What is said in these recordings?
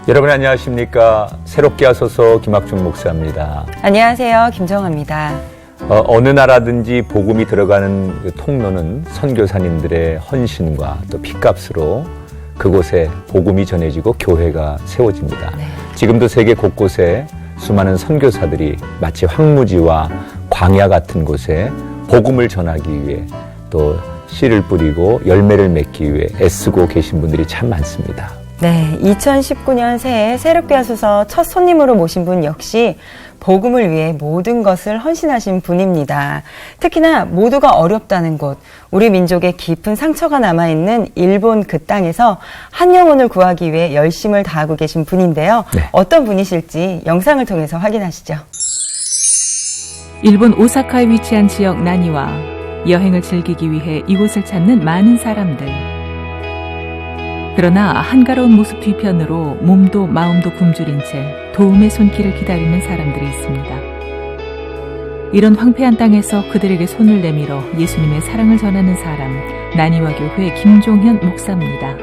여러분 안녕하십니까. 새롭게 하소서 김학중 목사입니다. 안녕하세요. 김정아입니다. 어느 나라든지 복음이 들어가는 그 통로는 선교사님들의 헌신과 또 핏값으로 그곳에 복음이 전해지고 교회가 세워집니다. 네. 지금도 세계 곳곳에 수많은 선교사들이 마치 황무지와 광야 같은 곳에 복음을 전하기 위해 또 씨를 뿌리고 열매를 맺기 위해 애쓰고 계신 분들이 참 많습니다. 네, 2019년 새해 새롭게 하소서 첫 손님으로 모신 분 역시 복음을 위해 모든 것을 헌신하신 분입니다. 특히나 모두가 어렵다는 곳, 우리 민족의 깊은 상처가 남아있는 일본 그 땅에서 한 영혼을 구하기 위해 열심을 다하고 계신 분인데요. 네. 어떤 분이실지 영상을 통해서 확인하시죠. 일본 오사카에 위치한 지역 나니와 여행을 즐기기 위해 이곳을 찾는 많은 사람들. 그러나 한가로운 모습 뒤편으로 몸도 마음도 굶주린 채 도움의 손길을 기다리는 사람들이 있습니다. 이런 황폐한 땅에서 그들에게 손을 내밀어 예수님의 사랑을 전하는 사람, 나니와 교회 김종현 목사입니다.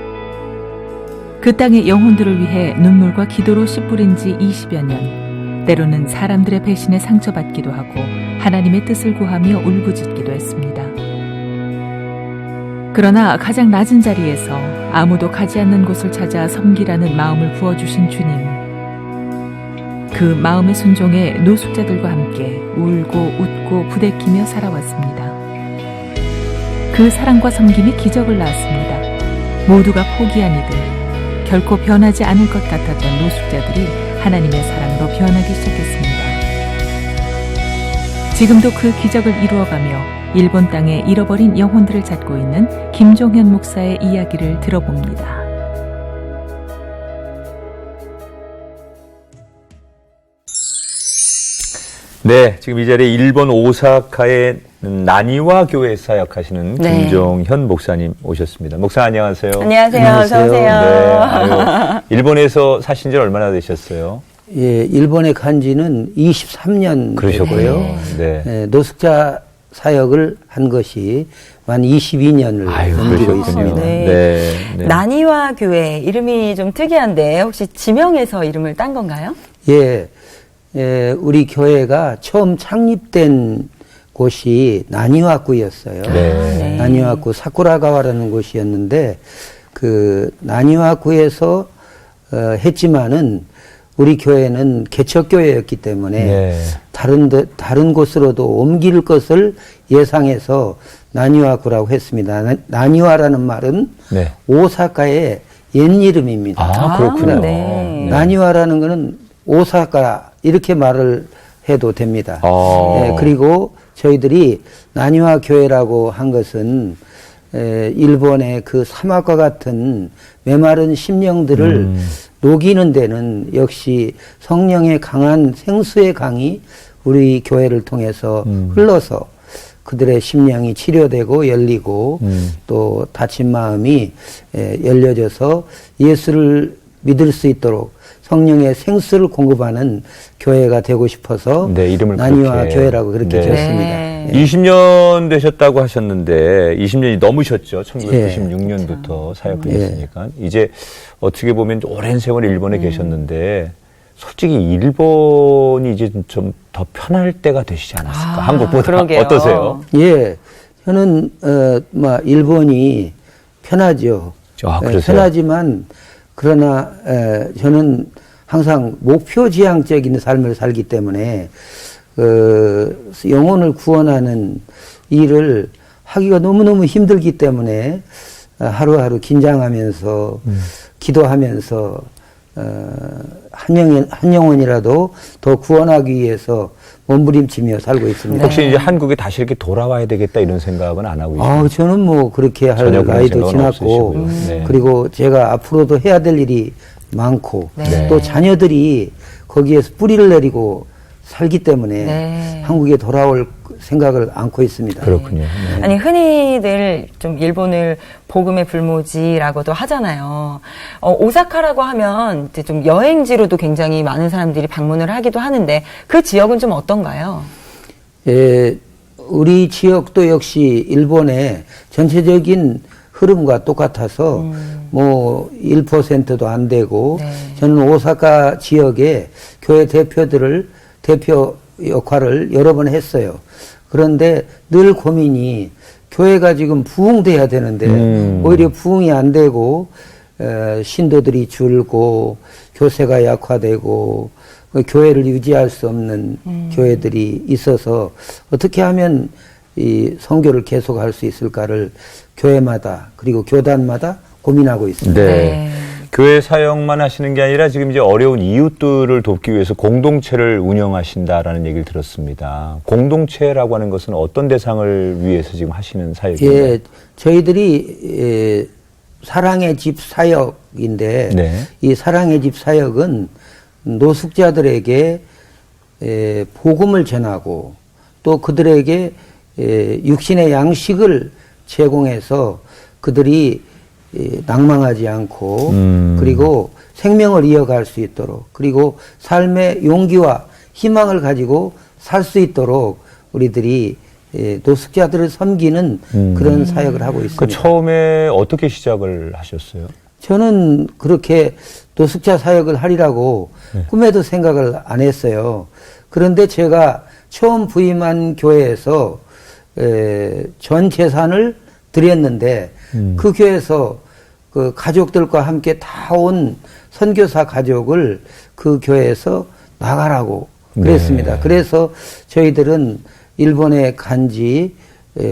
그 땅의 영혼들을 위해 눈물과 기도로 씨 뿌린 지 20여 년, 때로는 사람들의 배신에 상처받기도 하고 하나님의 뜻을 구하며 울부짖기도 했습니다. 그러나 가장 낮은 자리에서 아무도 가지 않는 곳을 찾아 섬기라는 마음을 부어주신 주님. 그 마음의 순종에 노숙자들과 함께 울고 웃고 부대끼며 살아왔습니다. 그 사랑과 섬김이 기적을 낳았습니다. 모두가 포기한 이들, 결코 변하지 않을 것 같았던 노숙자들이 하나님의 사랑으로 변하기 시작했습니다. 지금도 그 기적을 이루어가며 일본 땅에 잃어버린 영혼들을 찾고 있는 김종현 목사의 이야기를 들어봅니다. 네, 지금 이 자리에 일본 오사카의 나니와 교회 사역하시는 네. 김종현 목사님 오셨습니다. 목사 안녕하세요. 안녕하세요. 어서 오세요. 네, 아유, 일본에서 사신 지 얼마나 되셨어요? 예, 일본에 간 지는 23년 그러셨고요. 되고요. 네. 예, 노숙자 사역을 한 것이 만 22년을 넘기고 있습니다. 네. 네, 네. 나니와 교회 이름이 좀 특이한데 혹시 지명에서 이름을 딴 건가요? 예, 우리 교회가 처음 창립된 곳이 나니와구였어요. 네. 나니와구 사쿠라가와라는 곳이었는데 그 나니와구에서 했지만은 우리 교회는 개척교회였기 때문에 네. 다른 곳으로도 옮길 것을 예상해서 나니와구라고 했습니다. 나니와라는 말은 네. 오사카의 옛 이름입니다. 아, 그렇군요. 네. 나니와라는 것은 오사카 이렇게 말을 해도 됩니다. 예, 그리고 저희들이 나니와 교회라고 한 것은 일본의 그 사막과 같은 메마른 심령들을 녹이는 데는 역시 성령의 강한 생수의 강이 우리 교회를 통해서 흘러서 그들의 심령이 치료되고 열리고 또 다친 마음이 열려져서 예수를 믿을 수 있도록 성령의 생수를 공급하는 교회가 되고 싶어서 네, 이름을 나니와 그렇게. 교회라고 그렇게 네. 지었습니다. 네. 20년 되셨다고 하셨는데 20년이 넘으셨죠. 1996년부터 사역을 예. 했으니까. 이제 어떻게 보면 오랜 세월 일본에 계셨는데 솔직히 일본이 이제 좀 더 편할 때가 되시지 않았을까? 한국보다. 그러게요. 어떠세요? 예, 저는 일본이 편하죠. 아, 예, 그러세요? 편하지만 그러나 저는 항상 목표지향적인 삶을 살기 때문에 영혼을 구원하는 일을 하기가 너무너무 힘들기 때문에 하루하루 긴장하면서 기도하면서 한 영혼이라도 더 구원하기 위해서 몸부림치며 살고 있습니다. 혹시 이제 한국에 다시 이렇게 돌아와야 되겠다 이런 생각은 안 하고 있어요? 저는 뭐 그렇게 할 전혀 그런 나이도 생각은 지났고 없으시고요. 네. 그리고 제가 앞으로도 해야 될 일이 많고 네. 또 자녀들이 거기에서 뿌리를 내리고 살기 때문에 네. 한국에 돌아올 생각을 안고 있습니다. 그렇군요. 네. 아니 흔히들 좀 일본을 복음의 불모지라고도 하잖아요. 오사카라고 하면 이제 좀 여행지로도 굉장히 많은 사람들이 방문을 하기도 하는데 그 지역은 좀 어떤가요? 예, 우리 지역도 역시 일본의 전체적인 흐름과 똑같아서 뭐 1%도 안 되고 네. 저는 오사카 지역의 교회 대표 역할을 여러 번 했어요. 그런데 늘 고민이 교회가 지금 부흥돼야 되는데 오히려 부흥이 안 되고 신도들이 줄고 교세가 약화되고 교회를 유지할 수 없는 교회들이 있어서 어떻게 하면 이 선교를 계속할 수 있을까를 교회마다 그리고 교단마다 고민하고 있습니다. 네. 교회 사역만 하시는 게 아니라 지금 이제 어려운 이웃들을 돕기 위해서 공동체를 운영하신다라는 얘기를 들었습니다. 공동체라고 하는 것은 어떤 대상을 위해서 지금 하시는 사역인가요? 예, 저희들이 사랑의 집 사역인데 네. 이 사랑의 집 사역은 노숙자들에게 복음을 전하고 또 그들에게 육신의 양식을 제공해서 그들이 낭망하지 않고 그리고 생명을 이어갈 수 있도록 그리고 삶의 용기와 희망을 가지고 살 수 있도록 우리들이 노숙자들을 섬기는 그런 사역을 하고 있습니다. 그 처음에 어떻게 시작을 하셨어요? 저는 그렇게 노숙자 사역을 하리라고 꿈에도 생각을 안 했어요. 그런데 제가 처음 부임한 교회에서 전 재산을 드렸는데 그 교회에서 그 가족들과 함께 다 온 선교사 가족을 그 교회에서 나가라고 그랬습니다. 네. 그래서 저희들은 일본에 간지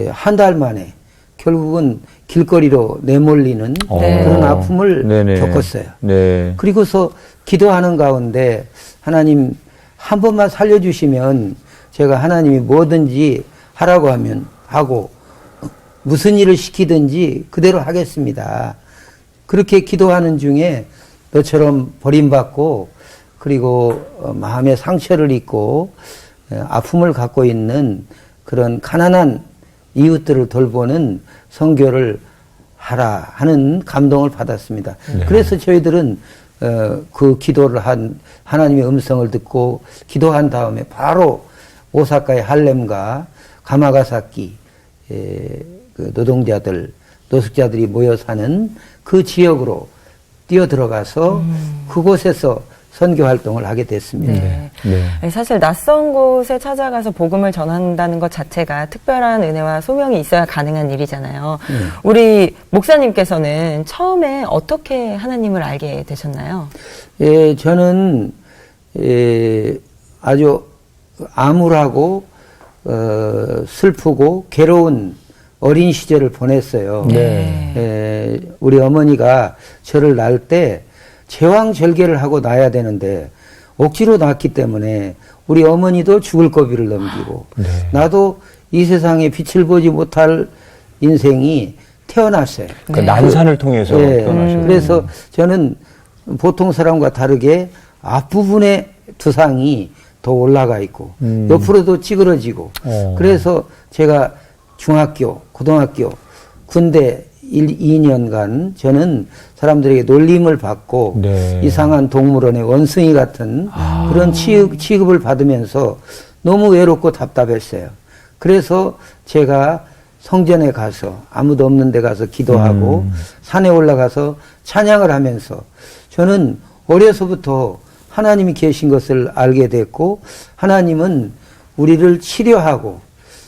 한 달 만에 결국은 길거리로 내몰리는 그런 아픔을 네네. 겪었어요. 네. 그리고서 기도하는 가운데 하나님 한 번만 살려주시면 제가 하나님이 뭐든지 하라고 하면 하고 무슨 일을 시키든지 그대로 하겠습니다. 그렇게 기도하는 중에 너처럼 버림받고 그리고 마음의 상처를 입고 아픔을 갖고 있는 그런 가난한 이웃들을 돌보는 선교를 하라 하는 감동을 받았습니다. 네. 그래서 저희들은 그 기도를 한 하나님의 음성을 듣고 기도한 다음에 바로 오사카의 할렘과 가마가사키 그 노동자들 노숙자들이 모여 사는 그 지역으로 뛰어들어가서 그곳에서 선교 활동을 하게 됐습니다. 네. 네. 사실 낯선 곳에 찾아가서 복음을 전한다는 것 자체가 특별한 은혜와 소명이 있어야 가능한 일이잖아요. 우리 목사님께서는 처음에 어떻게 하나님을 알게 되셨나요? 예, 저는 아주 암울하고 슬프고 괴로운 어린 시절을 보냈어요. 네. 우리 어머니가 저를 낳을 때 제왕절개를 하고 낳아야 되는데 억지로 낳았기 때문에 우리 어머니도 죽을 고비를 넘기고 네. 나도 이 세상에 빛을 보지 못할 인생이 태어났어요. 그 난산을 통해서 태어나셨어요. 그래서 저는 보통 사람과 다르게 앞부분에 두상이 더 올라가 있고 옆으로도 찌그러지고 그래서 제가 중학교, 고등학교, 군대 2년간 저는 사람들에게 놀림을 받고 네. 이상한 동물원의 원숭이 같은 그런 취급을 받으면서 너무 외롭고 답답했어요. 그래서 제가 성전에 가서 아무도 없는 데 가서 기도하고 산에 올라가서 찬양을 하면서 저는 어려서부터 하나님이 계신 것을 알게 됐고 하나님은 우리를 치료하고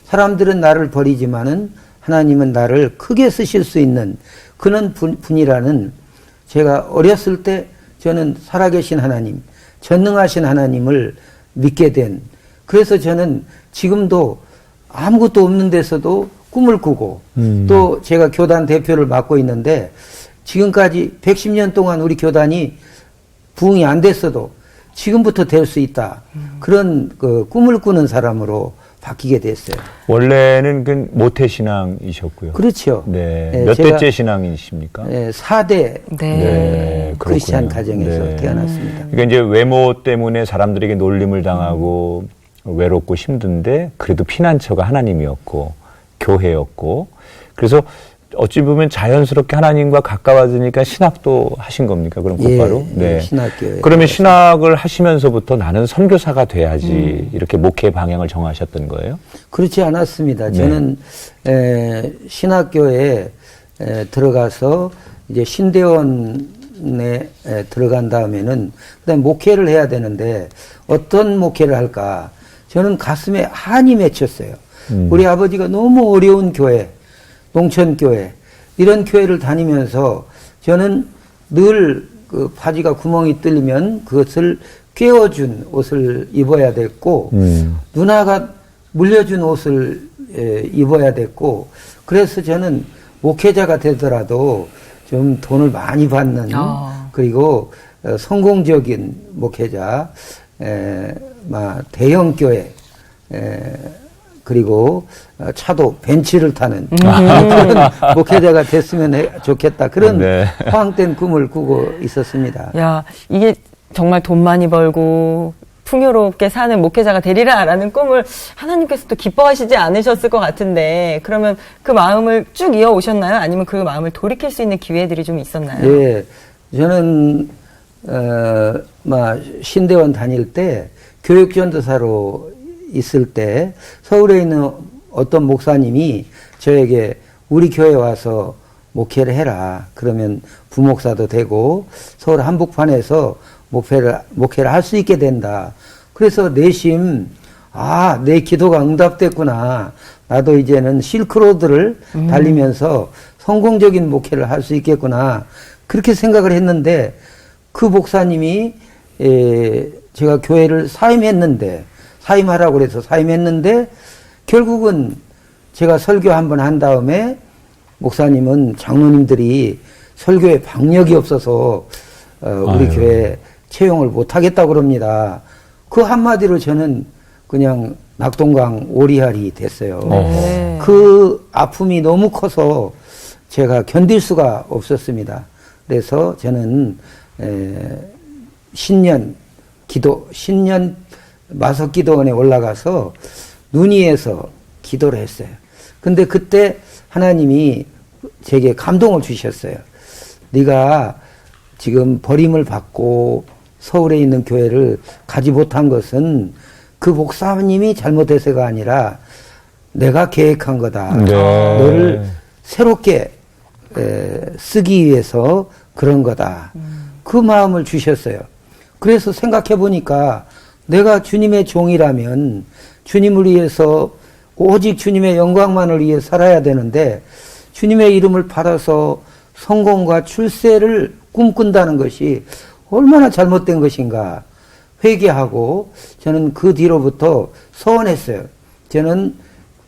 사람들은 나를 버리지만은 하나님은 나를 크게 쓰실 수 있는 그런 분이라는 제가 어렸을 때 저는 살아계신 하나님, 전능하신 하나님을 믿게 된 그래서 저는 지금도 아무것도 없는 데서도 꿈을 꾸고 또 제가 교단 대표를 맡고 있는데 지금까지 110년 동안 우리 교단이 부흥이 안 됐어도 지금부터 될 수 있다. 그런 그 꿈을 꾸는 사람으로 바뀌게 됐어요. 원래는 그 모태신앙이셨고요. 그렇죠. 네. 네, 몇 제가, 대째 신앙이십니까? 네, 4대 네, 크리스찬 그렇군요. 가정에서 네. 태어났습니다. 그러니까 이제 외모 때문에 사람들에게 놀림을 당하고 외롭고 힘든데 그래도 피난처가 하나님이었고 교회였고 그래서 어찌 보면 자연스럽게 하나님과 가까워지니까 신학도 하신 겁니까? 그럼 곧바로? 예, 신학교에. 그러면 신학을 하시면서부터 나는 선교사가 돼야지 이렇게 목회 방향을 정하셨던 거예요? 그렇지 않았습니다. 네. 저는 신학교에 들어가서 이제 신대원에 들어간 다음에는 그다음에 목회를 해야 되는데 어떤 목회를 할까? 저는 가슴에 한이 맺혔어요. 우리 아버지가 너무 어려운 교회, 농촌교회, 이런 교회를 다니면서 저는 늘 그 바지가 구멍이 뚫리면 그것을 꿰어준 옷을 입어야 됐고, 누나가 물려준 옷을 입어야 됐고, 그래서 저는 목회자가 되더라도 좀 돈을 많이 받는, 그리고 성공적인 목회자, 대형교회, 그리고 차도 벤츠를 타는 그런 목회자가 됐으면 좋겠다. 그런 네. 허황된 꿈을 꾸고 있었습니다. 야, 이게 정말 돈 많이 벌고 풍요롭게 사는 목회자가 되리라라는 꿈을 하나님께서 또 기뻐하시지 않으셨을 것 같은데, 그러면 그 마음을 쭉 이어오셨나요? 아니면 그 마음을 돌이킬 수 있는 기회들이 좀 있었나요? 예, 저는 신대원 다닐 때 교육전도사로 있을 때 서울에 있는 어떤 목사님이 저에게 우리 교회 와서 목회를 해라. 그러면 부목사도 되고 서울 한복판에서 목회를 할 수 있게 된다. 그래서 내심 내 기도가 응답됐구나. 나도 이제는 실크로드를 달리면서 성공적인 목회를 할 수 있겠구나. 그렇게 생각을 했는데 그 목사님이 제가 교회를 사임하라고 그래서 사임했는데 결국은 제가 설교 한번 한 다음에 목사님은 장로님들이 설교에 박력이 없어서 우리 교회 채용을 못하겠다고 그럽니다. 그 한마디로 저는 그냥 낙동강 오리알이 됐어요. 네. 그 아픔이 너무 커서 제가 견딜 수가 없었습니다. 그래서 저는 신년 마석기도원에 올라가서 눈위에서 기도를 했어요. 근데 그때 하나님이 제게 감동을 주셨어요. 네가 지금 버림을 받고 서울에 있는 교회를 가지 못한 것은 그 목사님이 잘못해서가 아니라 내가 계획한 거다. 네. 너를 새롭게 쓰기 위해서 그런 거다. 그 마음을 주셨어요. 그래서 생각해 보니까 내가 주님의 종이라면 주님을 위해서 오직 주님의 영광만을 위해 살아야 되는데 주님의 이름을 받아서 성공과 출세를 꿈꾼다는 것이 얼마나 잘못된 것인가 회개하고 저는 그 뒤로부터 서원했어요. 저는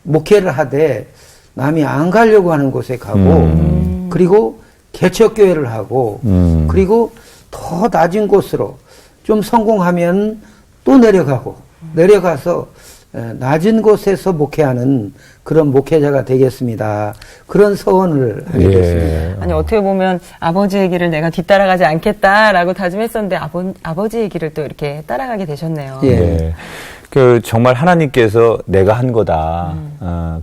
목회를 하되 남이 안 가려고 하는 곳에 가고 그리고 개척교회를 하고 그리고 더 낮은 곳으로 좀 성공하면 또 내려가서 낮은 곳에서 목회하는 그런 목회자가 되겠습니다. 그런 서원을 하게 됐습니다. 아니, 어떻게 보면 아버지의 길을 내가 뒤따라가지 않겠다라고 다짐했었는데 아버지의 길을 또 이렇게 따라가게 되셨네요. 예. 네. 정말 하나님께서 내가 한 거다.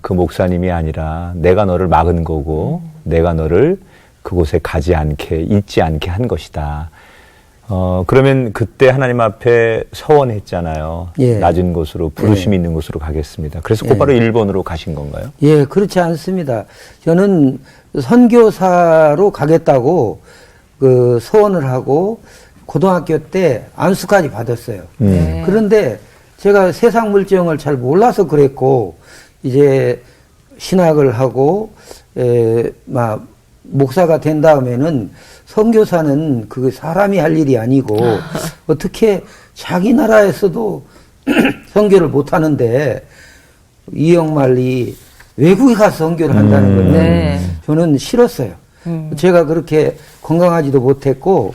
그 목사님이 아니라 내가 너를 막은 거고 내가 너를 그곳에 가지 않게 잊지 않게 한 것이다. 그러면 그때 하나님 앞에 서원했잖아요. 예. 낮은 곳으로 부르심 있는 곳으로 가겠습니다. 그래서 곧바로 일본으로 가신 건가요? 예, 그렇지 않습니다. 저는 선교사로 가겠다고 그 서원을 하고 고등학교 때 안수까지 받았어요. 네. 그런데 제가 세상 물정을 잘 몰라서 그랬고 이제 신학을 하고 목사가 된 다음에는 선교사는 그 사람이 할 일이 아니고 어떻게 자기 나라에서도 선교를 못 하는데 이영만리 외국에 가서 선교를 한다는 거는 네. 저는 싫었어요. 제가 그렇게 건강하지도 못했고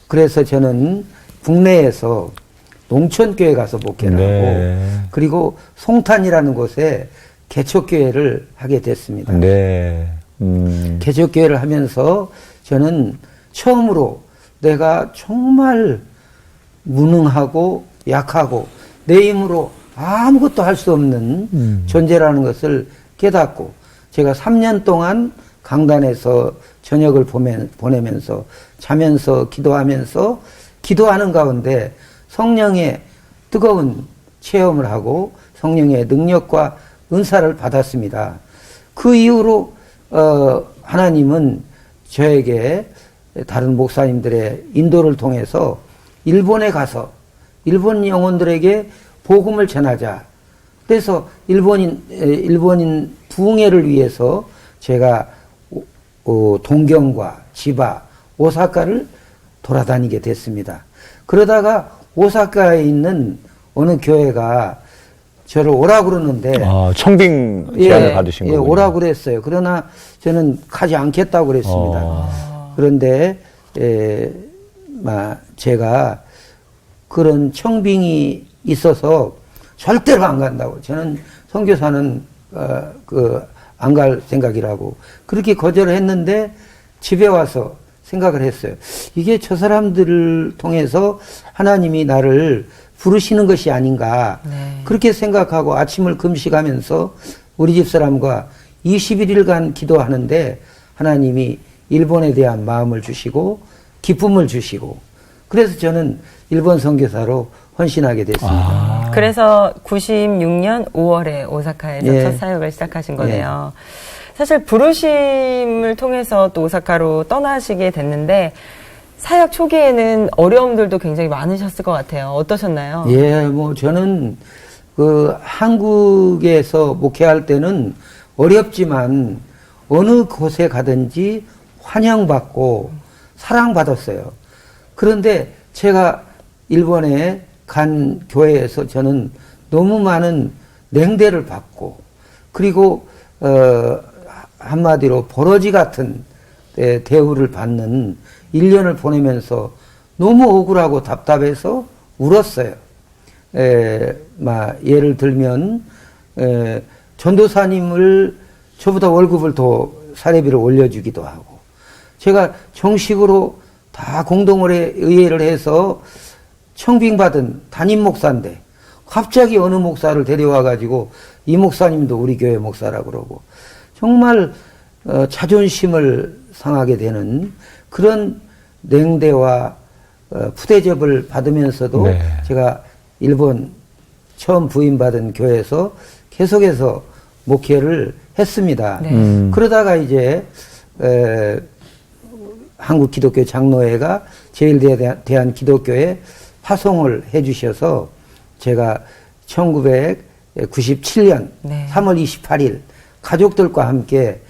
그래서 저는 국내에서 농촌교회 가서 목회를 하고 그리고 송탄이라는 곳에 개척교회를 하게 됐습니다. 네. 개척교회를 하면서 저는 처음으로 내가 정말 무능하고 약하고 내 힘으로 아무것도 할 수 없는 존재라는 것을 깨닫고 제가 3년 동안 강단에서 저녁을 보내면서 자면서 기도하면서 기도하는 가운데 성령의 뜨거운 체험을 하고 성령의 능력과 은사를 받았습니다. 그 이후로 하나님은 저에게 다른 목사님들의 인도를 통해서 일본에 가서 일본 영혼들에게 복음을 전하자. 그래서 일본인 부흥회를 위해서 제가 동경과 지바, 오사카를 돌아다니게 됐습니다. 그러다가 오사카에 있는 어느 교회가 저를 오라고 그러는데 청빙 제안을 받으신 거군요. 오라고 그랬어요. 그러나 저는 가지 않겠다고 그랬습니다. 그런데 제가 그런 청빙이 있어서 절대로 안 간다고. 저는 선교사는 안 갈 생각이라고 그렇게 거절을 했는데 집에 와서 생각을 했어요. 이게 저 사람들을 통해서 하나님이 나를 부르시는 것이 아닌가. 네. 그렇게 생각하고 아침을 금식하면서 우리 집 사람과 21일간 기도하는데 하나님이 일본에 대한 마음을 주시고 기쁨을 주시고 그래서 저는 일본 선교사로 헌신하게 됐습니다. 그래서 96년 5월에 오사카에서 예. 첫 사역을 시작하신 거네요. 사실 부르심을 통해서 또 오사카로 떠나시게 됐는데 사역 초기에는 어려움들도 굉장히 많으셨을 것 같아요. 어떠셨나요? 예, 저는 한국에서 목회할 때는 어렵지만 어느 곳에 가든지 환영받고 사랑받았어요. 그런데 제가 일본에 간 교회에서 저는 너무 많은 냉대를 받고 그리고 한마디로 버러지 같은 대우를 받는 1년을 보내면서 너무 억울하고 답답해서 울었어요. 예를 들면 전도사님을 저보다 월급을 더 사례비를 올려주기도 하고 제가 정식으로 다 공동의회를 해서 청빙받은 담임 목사인데 갑자기 어느 목사를 데려와 가지고 이 목사님도 우리 교회 목사라고 그러고 정말 자존심을 상하게 되는 그런 냉대와 푸대접을 받으면서도 네. 제가 일본 처음 부임받은 교회에서 계속해서 목회를 했습니다. 네. 그러다가 이제 한국기독교 장로회가 제일대한기독교에 파송을 해주셔서 제가 1997년 네. 3월 28일 가족들과 함께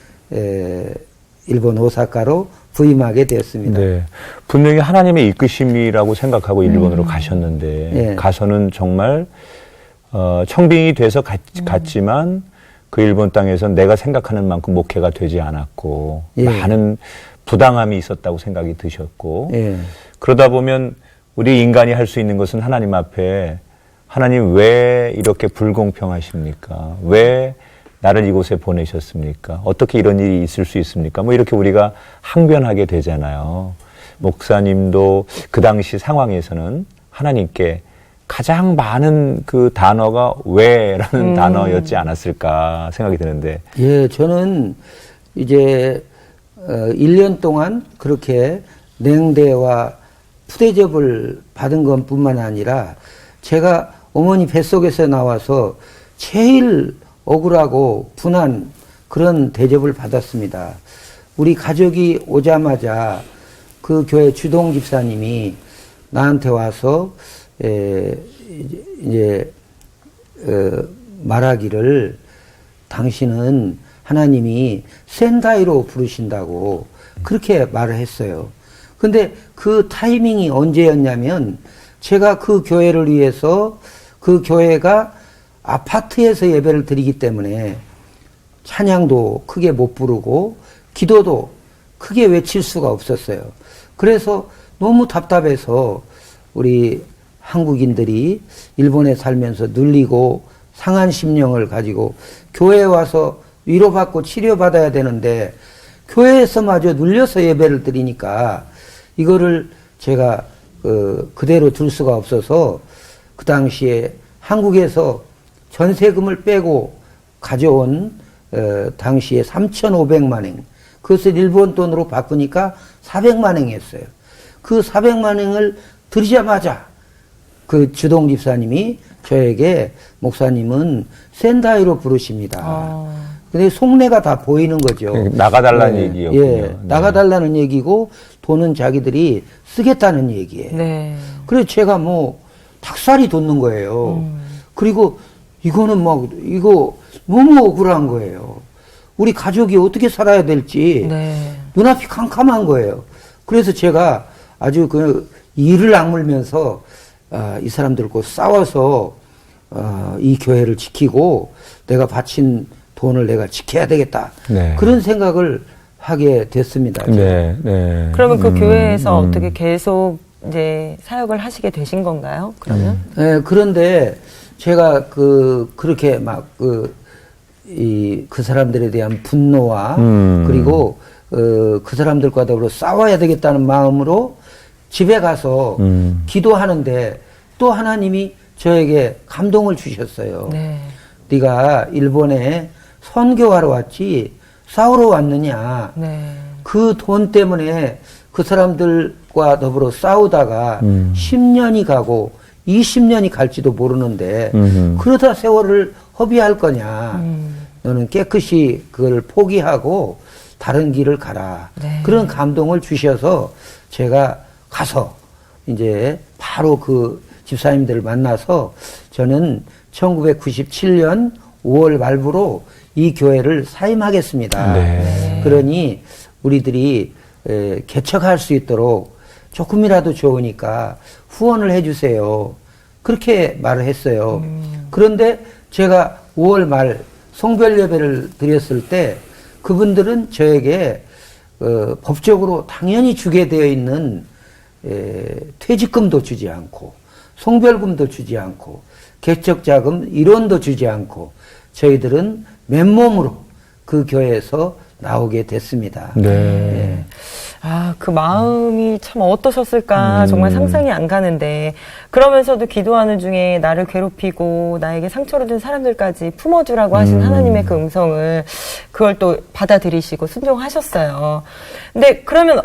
일본 오사카로 부임하게 되었습니다. 네. 분명히 하나님의 이끄심이라고 생각하고 일본으로 가셨는데 예. 가서는 정말 청빙이 돼서 갔지만 그 일본 땅에서 내가 생각하는 만큼 목회가 되지 않았고 예. 많은 부당함이 있었다고 생각이 드셨고 예. 그러다 보면 우리 인간이 할 수 있는 것은 하나님 앞에 하나님 왜 이렇게 불공평하십니까? 왜 나를 이곳에 보내셨습니까? 어떻게 이런 일이 있을 수 있습니까? 이렇게 우리가 항변하게 되잖아요. 목사님도 그 당시 상황에서는 하나님께 가장 많은 그 단어가 왜라는 단어였지 않았을까 생각이 드는데. 예, 저는 이제 1년 동안 그렇게 냉대와 푸대접을 받은 것뿐만 아니라 제가 어머니 뱃속에서 나와서 제일 억울하고 분한 그런 대접을 받았습니다. 우리 가족이 오자마자 그 교회 주동 집사님이 나한테 와서 말하기를 당신은 하나님이 센다이로 부르신다고 그렇게 말을 했어요. 근데 그 타이밍이 언제였냐면 제가 그 교회를 위해서 그 교회가 아파트에서 예배를 드리기 때문에 찬양도 크게 못 부르고 기도도 크게 외칠 수가 없었어요. 그래서 너무 답답해서 우리 한국인들이 일본에 살면서 눌리고 상한 심령을 가지고 교회에 와서 위로받고 치료받아야 되는데 교회에서마저 눌려서 예배를 드리니까 이거를 제가 그대로 둘 수가 없어서 그 당시에 한국에서 전세금을 빼고 가져온 당시에 3,500만 엔 그것을 일본 돈으로 바꾸니까 400만 엔이었어요. 그 400만 엔을 드리자마자 그 주동 집사님이 저에게 목사님은 센다이로 부르십니다. 근데 속내가 다 보이는 거죠. 나가달라는 얘기였군요. 네. 나가달라는 얘기고 돈은 자기들이 쓰겠다는 얘기예요. 네. 그래서 제가 뭐 닭살이 돋는 거예요. 그리고 이거는 막 이거 너무 억울한 거예요. 우리 가족이 어떻게 살아야 될지 네. 눈앞이 캄캄한 거예요. 그래서 제가 아주 그 이를 악물면서 이 사람들과 싸워서 이 교회를 지키고 내가 바친 돈을 내가 지켜야 되겠다. 네. 그런 생각을 하게 됐습니다. 네, 네. 그러면 그 교회에서 어떻게 계속 이제 사역을 하시게 되신 건가요? 그러면? 네, 그런데 제가 그렇게 막 그 사람들에 대한 분노와 그리고 그 사람들과 더불어 싸워야 되겠다는 마음으로 집에 가서 기도하는데 또 하나님이 저에게 감동을 주셨어요. 네. 네가 일본에 선교하러 왔지 싸우러 왔느냐. 네. 그 돈 때문에 그 사람들과 더불어 싸우다가 10년이 가고 20년이 갈지도 모르는데 그러다 세월을 허비할 거냐. 너는 깨끗이 그걸 포기하고 다른 길을 가라. 네. 그런 감동을 주셔서 제가 가서 이제 바로 그 집사님들을 만나서 저는 1997년 5월 말부로 이 교회를 사임하겠습니다. 네. 그러니 우리들이 개척할 수 있도록 조금이라도 좋으니까 후원을 해주세요. 그렇게 말을 했어요. 그런데 제가 5월 말 성별 예배를 드렸을 때 그분들은 저에게 법적으로 당연히 주게 되어 있는 퇴직금도 주지 않고 성별금도 주지 않고 개척자금 1원도 주지 않고 저희들은 맨몸으로 그 교회에서 나오게 됐습니다. 네. 아, 그 마음이 참 어떠셨을까 정말 상상이 안 가는데 그러면서도 기도하는 중에 나를 괴롭히고 나에게 상처를 준 사람들까지 품어주라고 하신 하나님의 그 음성을 그걸 또 받아들이시고 순종하셨어요. 근데 그러면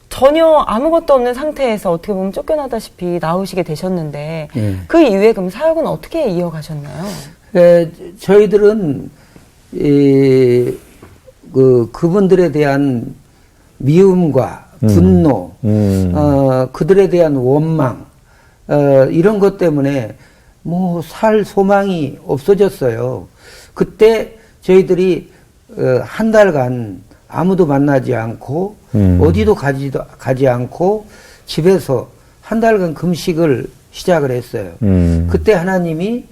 전혀 아무것도 없는 상태에서 어떻게 보면 쫓겨나다시피 나오시게 되셨는데 그 이후에 그럼 사역은 어떻게 이어가셨나요? 저희들은 그분들에 대한 미움과 분노, 그들에 대한 원망, 이런 것 때문에 뭐 살 소망이 없어졌어요. 그때 저희들이 한 달간 아무도 만나지 않고 어디도 가지 않고 집에서 한 달간 금식을 시작을 했어요. 그때 하나님이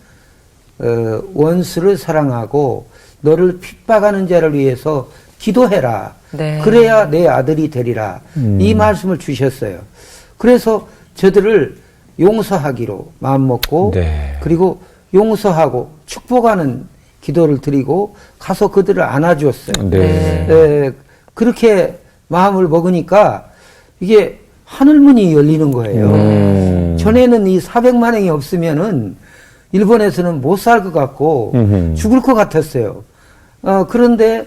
원수를 사랑하고 너를 핍박하는 자를 위해서 기도해라. 네. 그래야 내 아들이 되리라. 이 말씀을 주셨어요. 그래서 저들을 용서하기로 마음먹고 네. 그리고 용서하고 축복하는 기도를 드리고 가서 그들을 안아주었어요. 네. 그렇게 마음을 먹으니까 이게 하늘문이 열리는 거예요. 전에는 이 400만행이 없으면은 일본에서는 못 살 것 같고 죽을 것 같았어요. 그런데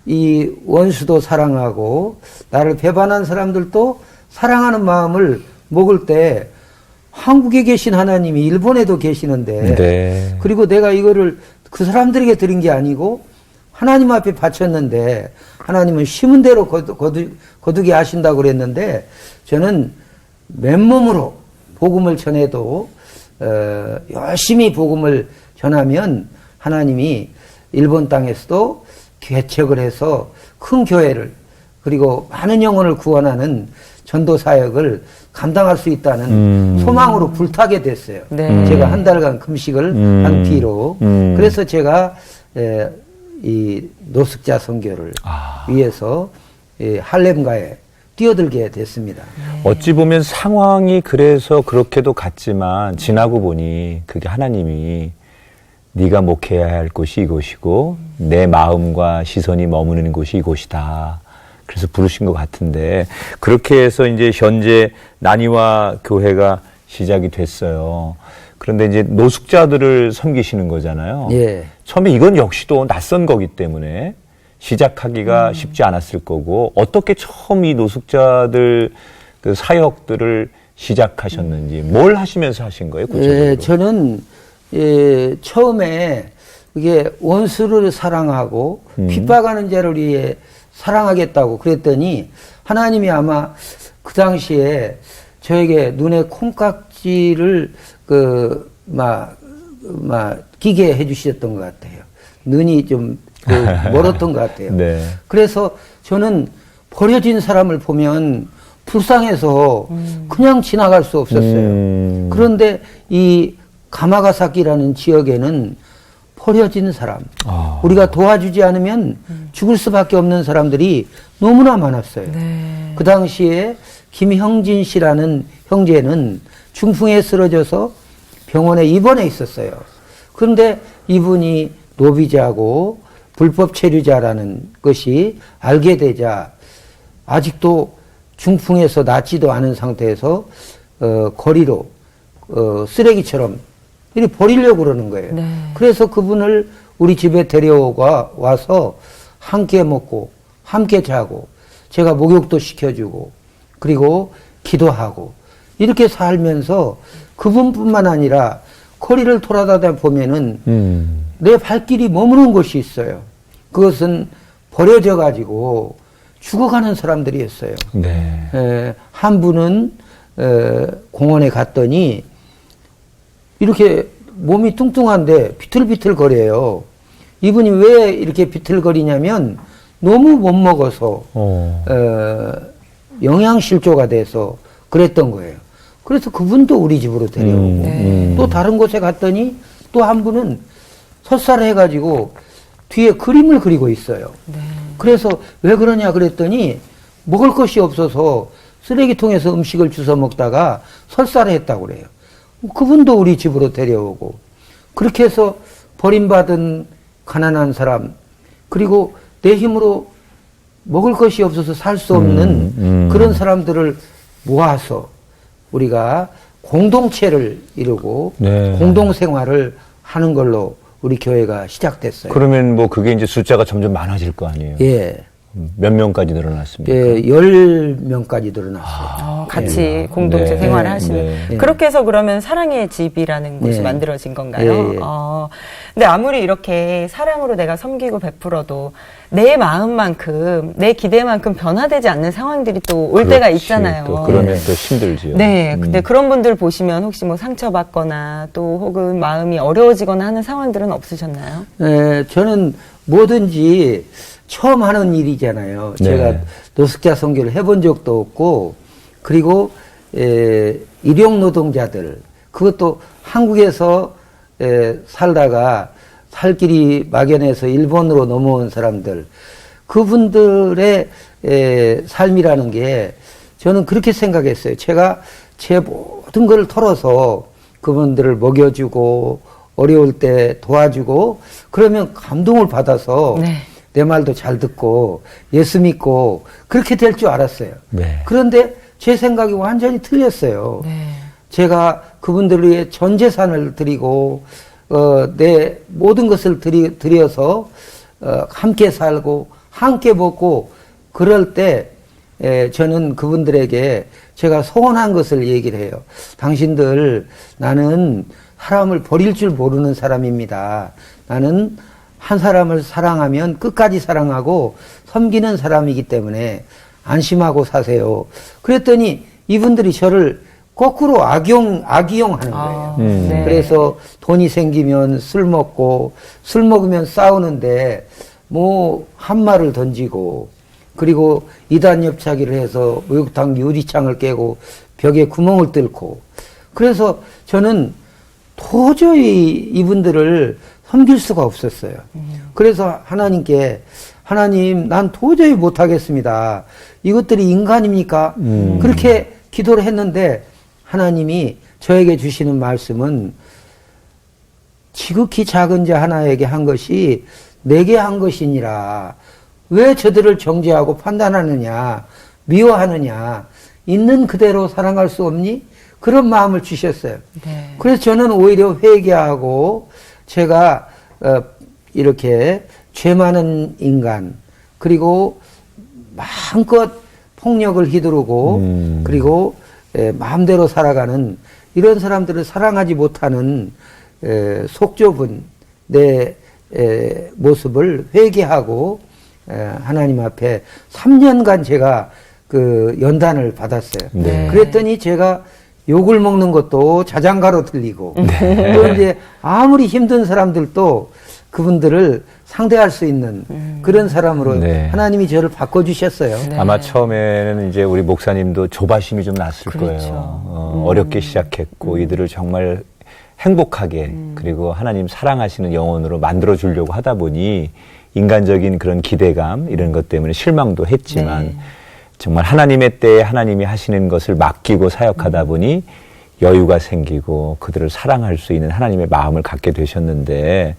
이 원수도 사랑하고 나를 배반한 사람들도 사랑하는 마음을 먹을 때 한국에 계신 하나님이 일본에도 계시는데 네. 그리고 내가 이거를 그 사람들에게 드린 게 아니고 하나님 앞에 바쳤는데 하나님은 심은 대로 거두게 하신다고 그랬는데 저는 맨몸으로 복음을 전해도 열심히 복음을 전하면 하나님이 일본 땅에서도 개척을 해서 큰 교회를 그리고 많은 영혼을 구원하는 전도 사역을 감당할 수 있다는 소망으로 불타게 됐어요. 네. 제가 한 달간 금식을 한 뒤로 그래서 제가 이 노숙자 선교를 위해서 할렘가에 뛰어들게 됐습니다. 어찌 보면 상황이 그래서 그렇게도 같지만 지나고 보니 그게 하나님이 네가 목회해야 할 곳이 이곳이고 내 마음과 시선이 머무는 곳이 이곳이다. 그래서 부르신 것 같은데 그렇게 해서 이제 현재 난이와 교회가 시작이 됐어요. 그런데 이제 노숙자들을 섬기시는 거잖아요. 예. 처음에 이건 역시도 낯선 거기 때문에 시작하기가 쉽지 않았을 거고 어떻게 처음 이 노숙자들 그 사역들을 시작하셨는지 뭘 하시면서 하신 거예요? 구체적으로? 저는 처음에 이게 원수를 사랑하고 핍박하는 자를 위해 사랑하겠다고 그랬더니 하나님이 아마 그 당시에 저에게 눈에 콩깍지를 끼게 해주셨던 것 같아요. 눈이 좀 멀었던 것 같아요. 네. 그래서 저는 버려진 사람을 보면 불쌍해서 그냥 지나갈 수 없었어요. 그런데 이 가마가사키라는 지역에는 버려진 사람, 우리가 도와주지 않으면 죽을 수밖에 없는 사람들이 너무나 많았어요. 네. 그 당시에 김형진 씨라는 형제는 중풍에 쓰러져서 병원에 입원해 있었어요. 그런데 이분이 노비자고 불법 체류자라는 것이 알게 되자 아직도 중풍에서 낫지도 않은 상태에서 거리로 쓰레기처럼 이렇게 버리려고 그러는 거예요. 네. 그래서 그분을 우리 집에 데려와 와서 함께 먹고 함께 자고 제가 목욕도 시켜주고 그리고 기도하고 이렇게 살면서 그분뿐만 아니라 거리를 돌아다니다 보면은 내 발길이 머무는 곳이 있어요. 그것은 버려져 가지고 죽어가는 사람들이었어요. 네. 한 분은 공원에 갔더니 이렇게 몸이 뚱뚱한데 비틀비틀 거려요. 이분이 왜 이렇게 비틀거리냐면 너무 못 먹어서 영양실조가 돼서 그랬던 거예요. 그래서 그분도 우리 집으로 데려오고 또 다른 곳에 갔더니 또 한 분은 설사해가지고 뒤에 그림을 그리고 있어요. 네. 그래서 왜 그러냐 그랬더니 먹을 것이 없어서 쓰레기통에서 음식을 주워 먹다가 설사를 했다고 그래요. 그분도 우리 집으로 데려오고 그렇게 해서 버림받은 가난한 사람 그리고 내 힘으로 먹을 것이 없어서 살 수 없는 그런 사람들을 모아서 우리가 공동체를 이루고 네. 공동생활을 하는 걸로 우리 교회가 시작됐어요. 그러면 뭐 그게 이제 숫자가 점점 많아질 거 아니에요? 예. 몇 명까지 늘어났습니까? 예, 10명까지 늘어났어요. 같이 공동체 네. 생활을 네. 하시는. 네. 그렇게 해서 그러면 사랑의 집이라는 곳이 네. 만들어진 건가요? 예, 예. 근데 아무리 이렇게 사랑으로 내가 섬기고 베풀어도 내 마음만큼, 내 기대만큼 변화되지 않는 상황들이 또 올 때가 그렇지. 있잖아요. 또 그러면 또 힘들지요. 네. 근데 그런 분들 보시면 혹시 뭐 상처받거나 또 혹은 마음이 어려워지거나 하는 상황들은 없으셨나요? 예, 저는 뭐든지 처음 하는 일이잖아요. 네. 제가 노숙자 선교를 해본 적도 없고, 그리고 일용 노동자들, 그것도 한국에서 살다가 살 길이 막연해서 일본으로 넘어온 사람들, 그분들의 삶이라는 게 저는 그렇게 생각했어요. 제가 제 모든 걸 털어서 그분들을 먹여주고 어려울 때 도와주고 그러면 감동을 받아서 네. 내 말도 잘 듣고 예수 믿고 그렇게 될 줄 알았어요. 네. 그런데 제 생각이 완전히 틀렸어요. 네. 제가 그분들을 위해 전 재산을 드리고 내 모든 것을 드려서 함께 살고 함께 먹고 그럴 때 저는 그분들에게 제가 소원한 것을 얘기를 해요. 당신들 나는 사람을 버릴 줄 모르는 사람입니다. 나는 한 사람을 사랑하면 끝까지 사랑하고 섬기는 사람이기 때문에 안심하고 사세요. 그랬더니 이분들이 저를 거꾸로 악이용하는 거예요. 네. 그래서 돈이 생기면 술 먹고 술 먹으면 싸우는데 뭐 한 말을 던지고 그리고 이단 옆차기를 해서 목욕탕 유리창을 깨고 벽에 구멍을 뚫고 그래서 저는 도저히 이분들을 섬길 수가 없었어요. 그래서 하나님께 하나님 난 도저히 못하겠습니다. 이것들이 인간입니까? 그렇게 기도를 했는데 하나님이 저에게 주시는 말씀은 지극히 작은 자 하나에게 한 것이 내게 한 것이니라. 왜 저들을 정죄하고 판단하느냐 미워하느냐 있는 그대로 사랑할 수 없니? 그런 마음을 주셨어요. 네. 그래서 저는 오히려 회개하고 제가 이렇게 죄 많은 인간 그리고 마음껏 폭력을 휘두르고 그리고 마음대로 살아가는 이런 사람들을 사랑하지 못하는 속 좁은 내 모습을 회개하고 하나님 앞에 3년간 제가 그 연단을 받았어요. 네. 그랬더니 제가 욕을 먹는 것도 자장가로 들리고 또 이제 아무리 힘든 사람들도 그분들을 상대할 수 있는 그런 사람으로 네. 하나님이 저를 바꿔주셨어요. 네. 아마 처음에는 이제 우리 목사님도 조바심이 좀 났을 그렇죠. 거예요. 어렵게 시작했고 이들을 정말 행복하게 그리고 하나님 사랑하시는 영혼으로 만들어 주려고 하다 보니 인간적인 그런 기대감 이런 것 때문에 실망도 했지만 네. 정말 하나님의 때에 하나님이 하시는 것을 맡기고 사역하다 보니 여유가 생기고 그들을 사랑할 수 있는 하나님의 마음을 갖게 되셨는데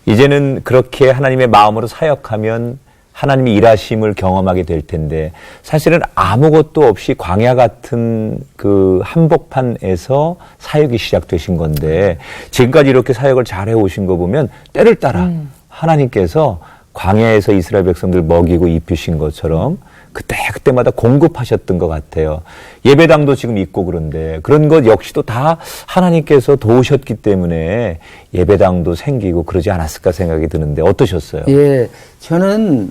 이제는 그렇게 하나님의 마음으로 사역하면 하나님이 일하심을 경험하게 될 텐데 사실은 아무것도 없이 광야 같은 그 한복판에서 사역이 시작되신 건데 지금까지 이렇게 사역을 잘해 오신 거 보면 때를 따라 하나님께서 광야에서 이스라엘 백성들 먹이고 입히신 것처럼 그때마다 공급하셨던 것 같아요. 예배당도 지금 있고 그런데 그런 것 역시도 다 하나님께서 도우셨기 때문에 예배당도 생기고 그러지 않았을까 생각이 드는데 어떠셨어요? 예, 저는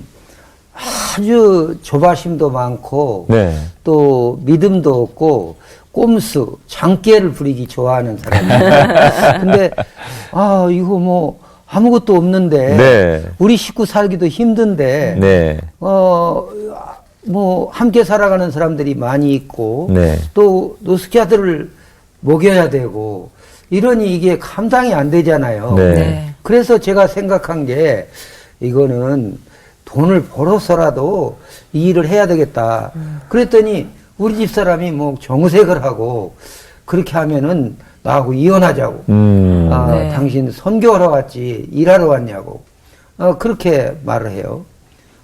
아주 조바심도 많고 네. 또 믿음도 없고 꼼수, 장깨를 부리기 좋아하는 사람이에요. 근데 이거 뭐 아무것도 없는데 네. 우리 식구 살기도 힘든데 네. 뭐 함께 살아가는 사람들이 많이 있고 네. 또 노숙자들을 먹여야 되고 이러니 이게 감당이 안 되잖아요. 네. 네. 그래서 제가 생각한 게 이거는 돈을 벌어서라도 이 일을 해야 되겠다. 그랬더니 우리 집 사람이 뭐 정색을 하고 그렇게 하면은 나하고 이혼하자고. 네. 당신 선교하러 왔지 일하러 왔냐고. 그렇게 말을 해요.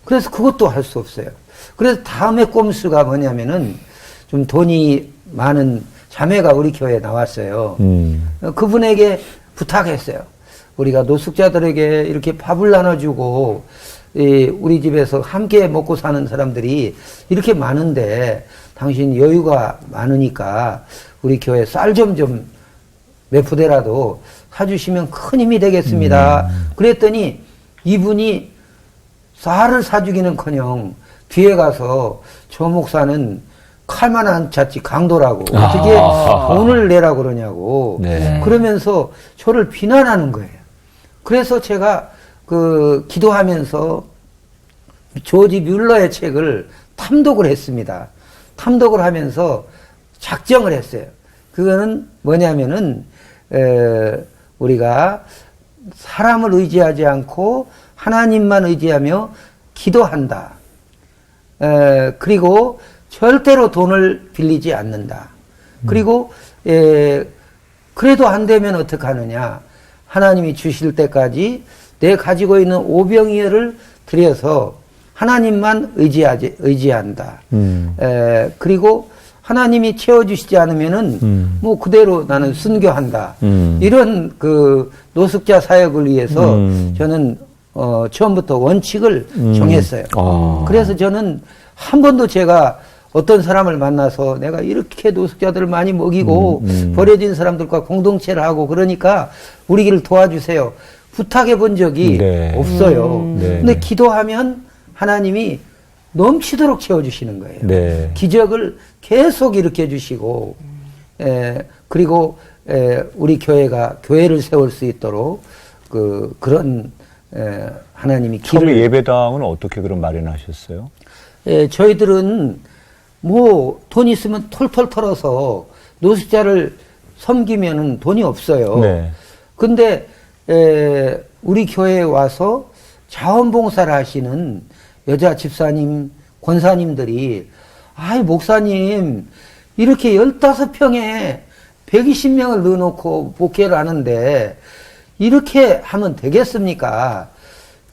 그래서 그것도 할 수 없어요. 그래서 다음에 꼼수가 뭐냐면은 좀 돈이 많은 자매가 우리 교회에 나왔어요. 그분에게 부탁했어요. 우리가 노숙자들에게 이렇게 밥을 나눠주고 우리 집에서 함께 먹고 사는 사람들이 이렇게 많은데 당신 여유가 많으니까 우리 교회 쌀 좀 몇 푸대라도 사주시면 큰 힘이 되겠습니다. 그랬더니 이분이 쌀을 사주기는커녕 뒤에 가서 저 목사는 칼만 안 찼지 강도라고 어떻게 돈을 내라고 그러냐고 네. 그러면서 저를 비난하는 거예요. 그래서 제가 그 기도하면서 조지 뮬러의 책을 탐독을 했습니다. 탐독을 하면서 작정을 했어요. 그거는 뭐냐면은 우리가 사람을 의지하지 않고 하나님만 의지하며 기도한다. 그리고 절대로 돈을 빌리지 않는다. 그리고 그래도 안 되면 어떻게 하느냐. 하나님이 주실 때까지 내 가지고 있는 오병이어를 들여서 하나님만 의지한다. 그리고 하나님이 채워주시지 않으면은 뭐 그대로 나는 순교한다. 이런 그 노숙자 사역을 위해서 저는 처음부터 원칙을 정했어요. 그래서 저는 한 번도 제가 어떤 사람을 만나서 내가 이렇게 노숙자들을 많이 먹이고 버려진 사람들과 공동체를 하고 그러니까 우리 길을 도와주세요. 부탁해 본 적이 네. 없어요. 네. 근데 기도하면 하나님이 넘치도록 채워주시는 거예요. 네. 기적을 계속 일으켜 주시고, 그리고 우리 교회가 교회를 세울 수 있도록 그런 하나님이 처음에 길을 예배당은 어떻게 그럼 마련하셨어요? 저희들은 뭐 돈 있으면 털털 털어서 노숙자를 섬기면은 돈이 없어요. 네. 근데 우리 교회에 와서 자원봉사를 하시는 여자 집사님, 권사님들이 아이 목사님 이렇게 15평에 120명을 넣어놓고 목회를 하는데 이렇게 하면 되겠습니까?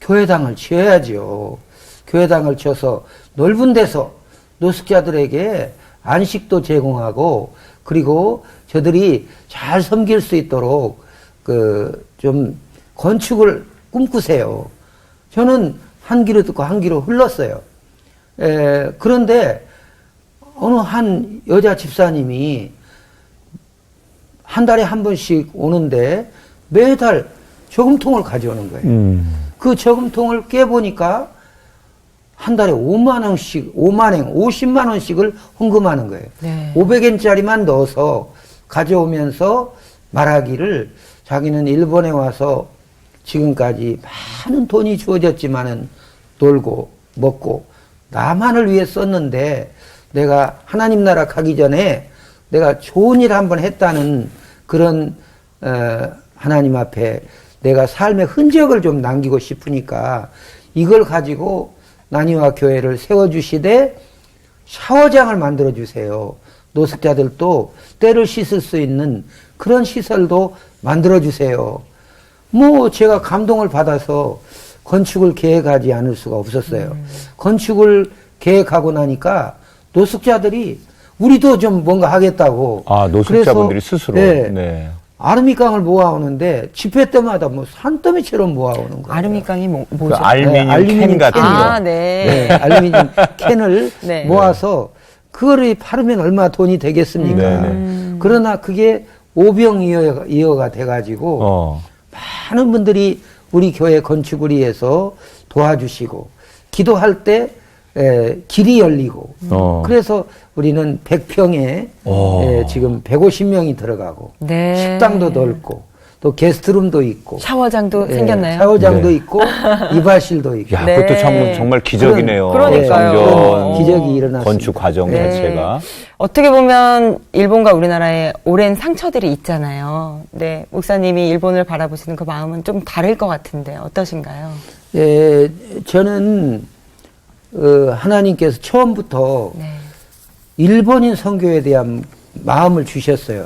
교회당을 지어야죠. 교회당을 지어서 넓은 데서 노숙자들에게 안식도 제공하고 그리고 저들이 잘 섬길 수 있도록 좀 건축을 꿈꾸세요. 저는 한 귀로 듣고 한 귀로 흘렀어요. 그런데 어느 한 여자 집사님이 한 달에 한 번씩 오는데 매달 저금통을 가져오는 거예요. 그 저금통을 깨보니까 한 달에 5만 원씩, 50만 원씩을 헌금하는 거예요. 네. 500엔짜리만 넣어서 가져오면서 말하기를 자기는 일본에 와서 지금까지 많은 돈이 주어졌지만은 놀고 먹고 나만을 위해 썼는데 내가 하나님 나라 가기 전에 내가 좋은 일 한번 했다는 그런 하나님 앞에 내가 삶의 흔적을 좀 남기고 싶으니까 이걸 가지고 나니와 교회를 세워주시되 샤워장을 만들어주세요. 노숙자들도 때를 씻을 수 있는 그런 시설도 만들어주세요. 뭐 제가 감동을 받아서 건축을 계획하지 않을 수가 없었어요. 건축을 계획하고 나니까 노숙자들이 우리도 좀 뭔가 하겠다고. 아, 노숙자분들이 스스로. 네. 네. 아르미깡을 모아오는데 집회 때마다 뭐 산더미처럼 모아오는 거예요. 아르미깡이 그 뭐죠? 알루미늄 캔 같은 거. 아, 네. 네, 알루미늄 캔을 네. 모아서 그거를 팔으면 얼마 돈이 되겠습니까? 네네. 그러나 그게 오병이어가 돼가지고 많은 분들이 우리 교회 건축을 위해서 도와주시고 기도할 때 길이 열리고 그래서 우리는 100평에 지금 150명이 들어가고 네. 식당도 넓고 또 게스트룸도 있고 샤워장도 생겼나요? 샤워장도 네. 있고 이발실도 있고. 야, 네. 그것도 정말 기적이네요. 그러니까요. 성전 기적이 일어났습니다. 건축 과정 네. 자체가. 어떻게 보면 일본과 우리나라의 오랜 상처들이 있잖아요. 네, 목사님이 일본을 바라보시는 그 마음은 좀 다를 것 같은데 어떠신가요? 예, 저는 하나님께서 처음부터 네. 일본인 선교에 대한 마음을 주셨어요.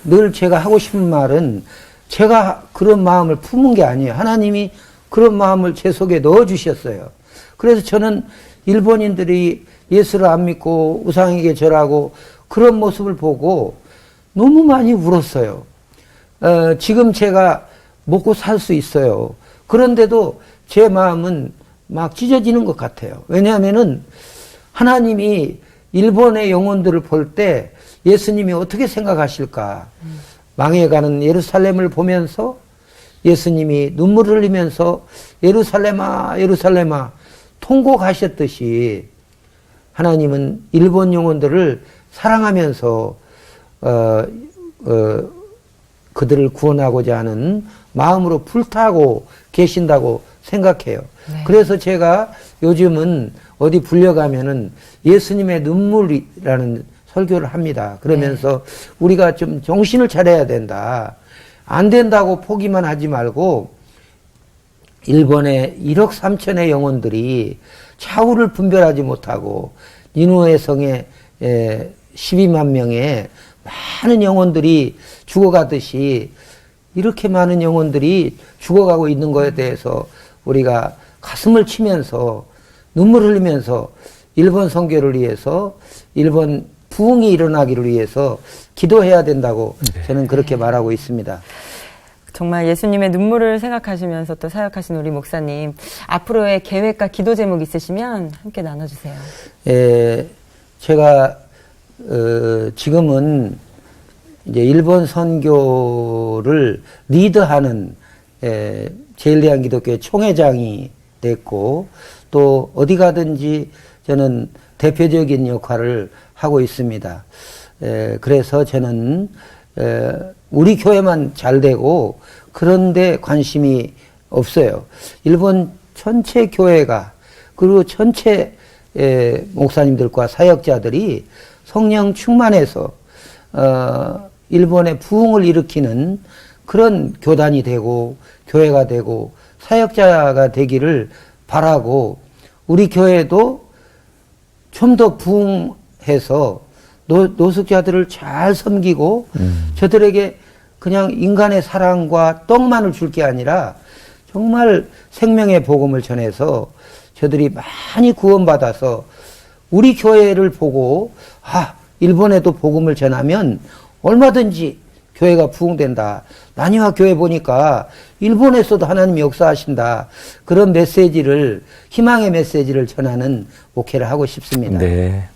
늘 제가 하고 싶은 말은 제가 그런 마음을 품은 게 아니에요. 하나님이 그런 마음을 제 속에 넣어 주셨어요. 그래서 저는 일본인들이 예수를 안 믿고 우상에게 절하고 그런 모습을 보고 너무 많이 울었어요. 지금 제가 먹고 살 수 있어요. 그런데도 제 마음은 막 찢어지는 것 같아요. 왜냐하면은 하나님이 일본의 영혼들을 볼 때 예수님이 어떻게 생각하실까? 망해가는 예루살렘을 보면서 예수님이 눈물을 흘리면서 예루살렘아, 예루살렘아 통곡하셨듯이 하나님은 일본 영혼들을 사랑하면서 그들을 구원하고자 하는 마음으로 불타고 계신다고 생각해요. 네. 그래서 제가 요즘은 어디 불려가면은 예수님의 눈물이라는 설교를 합니다. 그러면서 우리가 좀 정신을 차려야 된다. 안 된다고 포기만 하지 말고 일본의 1억 3천의 영혼들이 차후를 분별하지 못하고 니누의 성에 12만 명의 많은 영혼들이 죽어가듯이 이렇게 많은 영혼들이 죽어가고 있는 것에 대해서 우리가 가슴을 치면서 눈물을 흘리면서 일본 선교를 위해서 일본 부흥이 일어나기를 위해서 기도해야 된다고 저는 그렇게 말하고 있습니다. 정말 예수님의 눈물을 생각하시면서 또 사역하신 우리 목사님, 앞으로의 계획과 기도 제목 있으시면 함께 나눠주세요. 제가 지금은 이제 일본 선교를 리드하는 제일대한기독교회 총회장이 됐고 또 어디 가든지 저는 대표적인 역할을 하고 있습니다. 그래서 저는 우리 교회만 잘 되고 그런데 관심이 없어요. 일본 전체 교회가 그리고 전체 목사님들과 사역자들이 성령 충만해서 일본의 부흥을 일으키는 그런 교단이 되고 교회가 되고 사역자가 되기를 바라고 우리 교회도 좀 더 부흥해서 노숙자들을 잘 섬기고 저들에게 그냥 인간의 사랑과 떡만을 줄 게 아니라 정말 생명의 복음을 전해서 저들이 많이 구원받아서 우리 교회를 보고 일본에도 복음을 전하면 얼마든지 교회가 부흥된다. 나니와 교회 보니까 일본에서도 하나님이 역사하신다. 그런 메시지를 희망의 메시지를 전하는 목회를 하고 싶습니다. 네.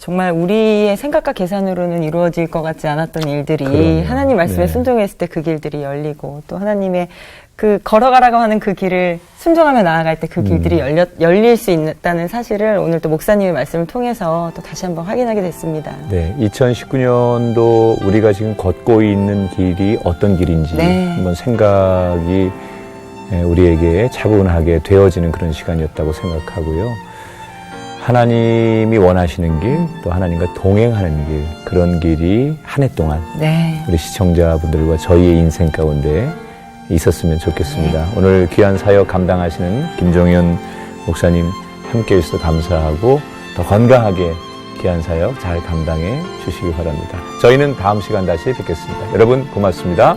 정말 우리의 생각과 계산으로는 이루어질 것 같지 않았던 일들이 그러네요. 하나님 말씀에 네. 순종했을 때 그 길들이 열리고 또 하나님의 그 걸어가라고 하는 그 길을 순종하며 나아갈 때 그 길들이 열릴 수 있다는 사실을 오늘 또 목사님의 말씀을 통해서 또 다시 한번 확인하게 됐습니다. 네, 2019년도 우리가 지금 걷고 있는 길이 어떤 길인지 네. 한번 생각이 우리에게 차분하게 되어지는 그런 시간이었다고 생각하고요. 하나님이 원하시는 길, 또 하나님과 동행하는 길, 그런 길이 한 해 동안 네. 우리 시청자분들과 저희의 인생 가운데 있었으면 좋겠습니다. 오늘 귀한 사역 감당하시는 김종현 목사님 함께 해주셔서 감사하고 더 건강하게 귀한 사역 잘 감당해 주시기 바랍니다. 저희는 다음 시간 다시 뵙겠습니다. 여러분 고맙습니다.